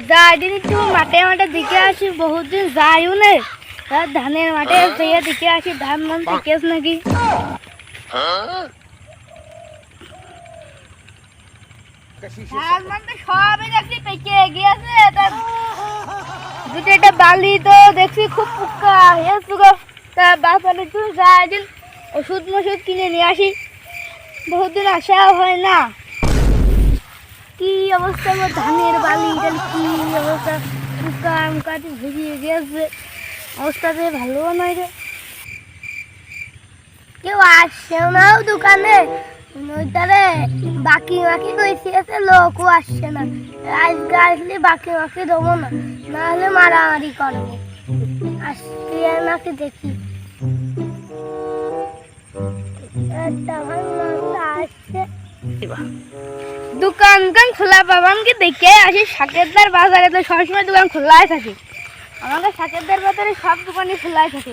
যাই দিন একটু মাঠে মাঠে দিকে আসি, বহুত দিন যাইও নে। ধানের মাঠে যেয়ে দিকে আসি, ধান মান দিকেস নাকি। ধান মান তো সবই দেখছি পেকে গিয়েছে, দুটো একটা বালি তো দেখছি খুব পোকা হয়েছে গো। তা বাপারে একটু যাই দিন ওষুধ মষুধ কিনে নিয়ে আসি, বহুত দিন আসা হয় না। কি অবস্থা গো, ধানের বালি কি অবস্থা, পোকা আমকাটি ভেজিয়ে গিয়েছে, অবস্থা যে ভালো নয় রে। কেউ আসছেও না দোকানে, ওইটারে বাকি বাকি কইছে, লোকও আসছে না। আজকে আসলে বাকি বাকি দেবো না, না হলে মারামারি করবো। আসছে নাকি দেখি, আসছে দোকান খোলা পাবাম কি দেখে আসি। শাকেরদার বাজারে তো সবসময় দোকান খোলাই থাকে, আমাদের শাকেরদার বাজারে সব দোকানই খোলাই থাকে।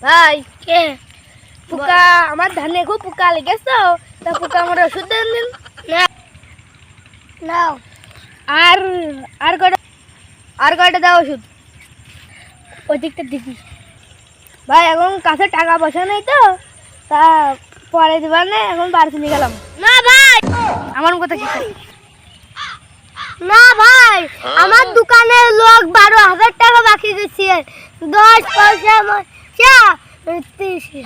ভাই কে পোকা, আমার ধানে খুব পোকা লেগেছে, তা পোকা আমার ওষুধ দেন দিন। নাও আর আর কয়টা দাও ওষুধ, ওই দিকটা দেখি। ভাই এখন কাছে টাকা পয়সা নেই তো, তা পরে দিবার না, এখন বাড়িতে নিয়ে গেলাম। না ভাই আমার কথা কি, না ভাই আমার দোকানের লোক 12,000 টাকা বাকি দিচ্ছে, 10 পয়সা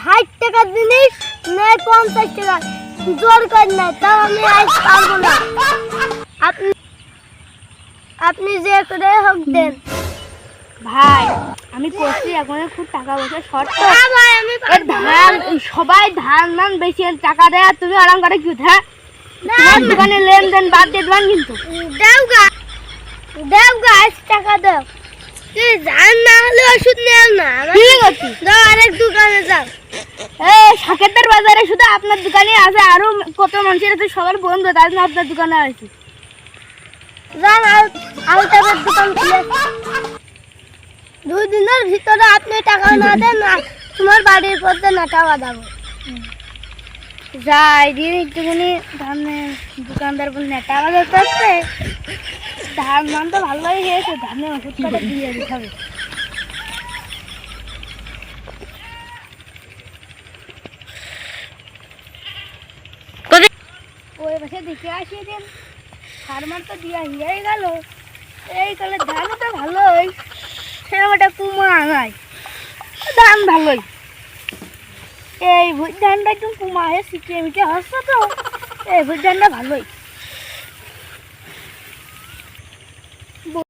60 টাকার জিনিস নেই, 50 টাকা জোর করে না, তাও আমি আজ পারবো না। আপনি যে করে হোক দেন ভাই। আমি করছি এখন খুব টাকা পয়সা শর্ট, ধান সবাই ধান মান বেশি টাকা দেয়, আর তুমি আরাম করে কি হ্যাঁ, তোমার দোকানে লেনদেন বাদ দিয়ে দেবেন কিন্তু। দেওগা টাকা দাও, ধান না হলে ওষুধ নেও না, ঠিক আছে দাও, আরেক দোকানে যাও। শাকেরদার বাজারে শুধু আপনার দোকানে আছে, আরো কত মানুষের আছে, সবার বন্ধু, তার জন্য আপনার দোকানে আছে। যান আলতাবের দোকান খুলে, 2 দিনের ভিতরে আপনি টাকা না দেন না, তোমার বাড়ির পথে নাটা বাঁধাবো। যাই দিন একটুখানি ধানের দোকানদার বলে নেটা বাজাতে আসছে, ধান মান তো ভালোই হয়েছে, ধানের ওষুধ কটা দিয়ে দিতে হবে। ওই পাশে দেখে আসিয়ে দিন, সার মার তো দিয়া হয়ে গেল, এই কালে ধান তো ভালোই, সেরকম একটা কুমা নাই, ধান ভালোই। এই ভুট ধানটা একটু কুমা হয়ে শিখিয়ে মিটে হচ্ছে তো, এই ভুট ধানটা ভালোই।